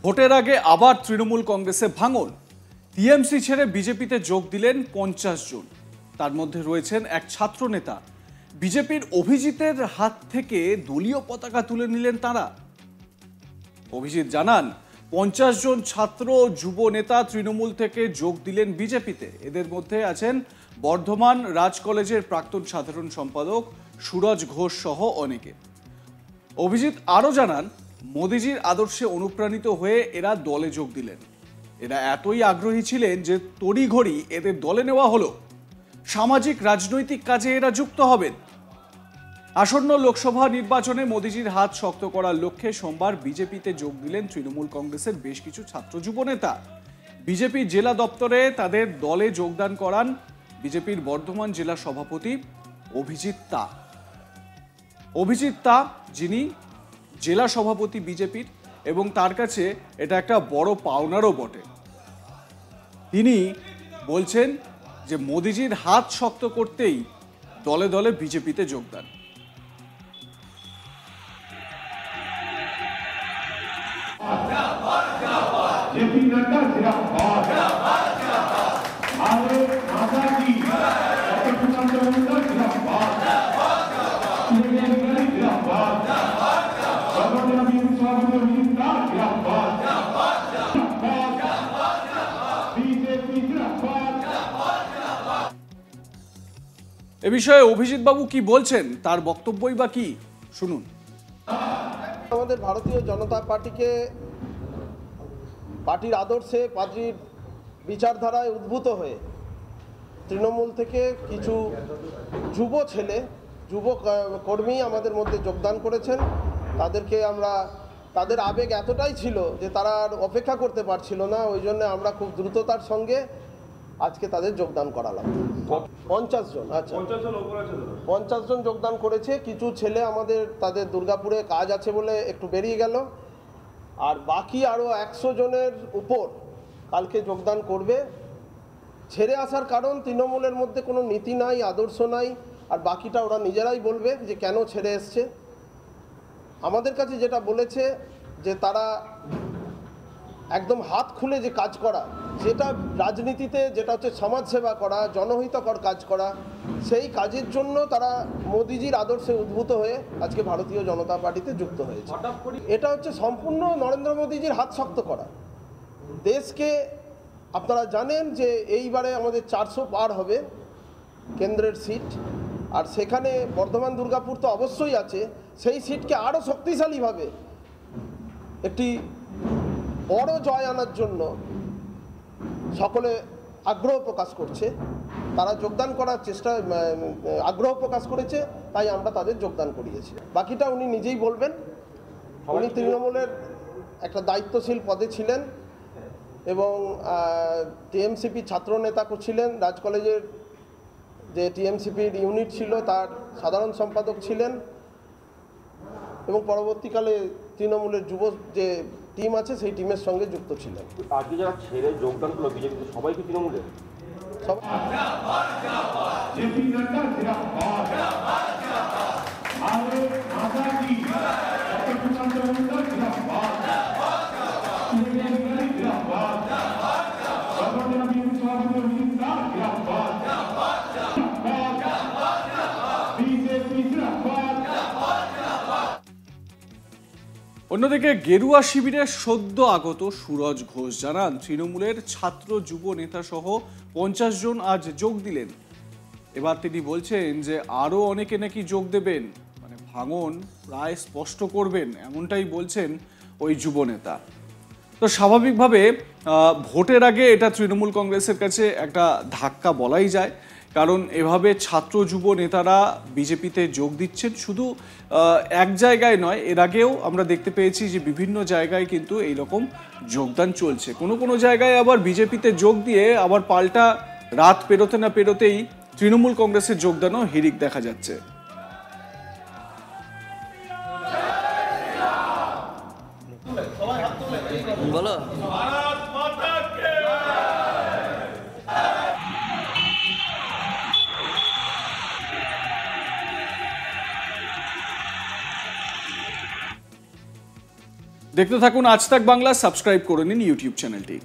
ভোটের আগে আবার তৃণমূল কংগ্রেসে ভাঙন। টিএমসি ছেড়ে বিজেপিতে যোগ দিলেন 50 জন। তার মধ্যে রয়েছেন এক ছাত্র নেতা। বিজেপির অভিজিতের হাত থেকে দলীয় পতাকা তুলে নিলেন তারা। অভিজিৎ জানান, 50 জন ছাত্র যুব নেতা তৃণমূল থেকে যোগ দিলেন বিজেপিতে। এদের মধ্যে আছেন বর্ধমান রাজ কলেজের প্রাক্তন সাধারণ সম্পাদক সুরজ ঘোষ সহ অনেকে। অভিজিৎ আরও জানান, মোদিজির আদর্শে অনুপ্রাণিত হয়ে এরা দলে যোগ দিলেন। এরা এতই আগ্রহী ছিলেন যে তড়িঘড়ি এদের দলে নেওয়া হলো। সামাজিক রাজনৈতিক কাজে এরা যুক্ত হবেন। আসন্ন লোকসভা নির্বাচনে মোদিজির হাত শক্ত করার লক্ষ্যে সোমবার বিজেপিতে যোগ দিলেন তৃণমূল কংগ্রেসের বেশ কিছু ছাত্র যুব নেতা। বিজেপি জেলা দপ্তরে তাদের দলে যোগদান করান বিজেপির বর্ধমান জেলা সভাপতি অভিজিৎ তা যিনি জেলা সভাপতি বিজেপির, এবং তার কাছে এটা একটা বড় পাওনারও বটে। তিনি বলছেন যে মোদিজির হাত শক্ত করতেই দলে দলে বিজেপিতে যোগদান। এ বিষয়ে অভিজিৎ বাবু কি বলছেন, তার বক্তব্যই বা কি, শুনুন। আমাদের ভারতীয় জনতা পার্টির আদর্শে, পার্টির বিচারধারায় উদ্ভূত হয়ে তৃণমূল থেকে কিছু যুব কর্মী আমাদের মধ্যে যোগদান করেছেন। তাদের আবেগ এতটাই ছিল যে তারা আর অপেক্ষা করতে পারছিল না, ওই জন্য আমরা খুব দ্রুততার সঙ্গে আজকে তাদের যোগদান করালাম। 50 জন। আচ্ছা, 50 জন যোগদান করেছে। কিছু ছেলে তাদের দুর্গাপুরে কাজ আছে বলে একটু বেরিয়ে গেল, আর বাকি আরও 100 জনের উপর কালকে যোগদান করবে। ছেড়ে আসার কারণ তৃণমূলের মধ্যে কোনো নীতি নাই, আদর্শ নাই, আর বাকিটা ওরা নিজেরাই বলবে যে কেন ছেড়ে এসছে। আমাদের কাছে যেটা বলেছে যে তারা একদম হাত খুলে যে কাজ করা, যেটা রাজনীতিতে যেটা হচ্ছে সমাজসেবা করা, জনহিতকর কাজ করা, সেই কাজের জন্য তারা মোদিজির আদর্শে উদ্ভূত হয়ে আজকে ভারতীয় জনতা পার্টিতে যুক্ত হয়েছে। এটা হচ্ছে সম্পূর্ণ নরেন্দ্র মোদিজির হাত শক্ত করা। দেশকে আপনারা জানেন যে এইবারে আমাদের 400 পার হবে কেন্দ্রের সিট, আর সেখানে বর্ধমান দুর্গাপুর তো অবশ্যই আছে। সেই সিটকে আরও শক্তিশালীভাবে একটি বড় জয় আনার জন্য সকলে আগ্রহ প্রকাশ করছে। তারা যোগদান করার আগ্রহ প্রকাশ করেছে, তাই আমরা তাদের যোগদান করিয়েছি। বাকিটা উনি নিজেই বলবেন। উনি তৃণমূলের একটা দায়িত্বশীল পদে ছিলেন এবং টিএমসিপি ছাত্র নেতা ছিলেন। রাজ কলেজের যে টিএমসিপির ইউনিট ছিল তার সাধারণ সম্পাদক ছিলেন, এবং পরবর্তীকালে তৃণমূলের যুব যে টিম আছে সেই টিমের সঙ্গে যুক্ত ছিলেন। আজকে যারা ছেড়ে যোগদান করলো বিজেপিতে, সবাই কি তৃণমূলের? অন্যদিকে গেরুয়া শিবিরের সদ্য আগত সুরজ ঘোষ জানান, তৃণমূলের ছাত্র যুব নেতা সহ 50 জন আজ যোগ দিলেন। এবার তিনি বলছেন যে আরও অনেকে নাকি যোগ দেবেন, মানে ভাঙন প্রায় স্পষ্ট করবেন, এমনটাই বলছেন ওই যুব নেতা। তো স্বাভাবিকভাবে ভোটের আগে এটা তৃণমূল কংগ্রেসের কাছে একটা ধাক্কা বলাই যায়, কারণ এভাবে ছাত্র যুব নেতারা বিজেপিতে যোগ দিচ্ছেন। শুধু এক জায়গায় নয়, এর আগেও আমরা দেখতে পেয়েছি যে বিভিন্ন জায়গায় কিন্তু এইরকম যোগদান চলছে। কোনো জায়গায় আবার বিজেপিতে যোগ দিয়ে আবার পাল্টা রাত পেরোতে না পেরোতেই তৃণমূল কংগ্রেসের যোগদানও হিড়িক দেখা যাচ্ছে। বলো দেখতে থাকুন আজ তাক বাংলা, সাবস্ক্রাইব করে নিন ইউটিউব চ্যানেলটি।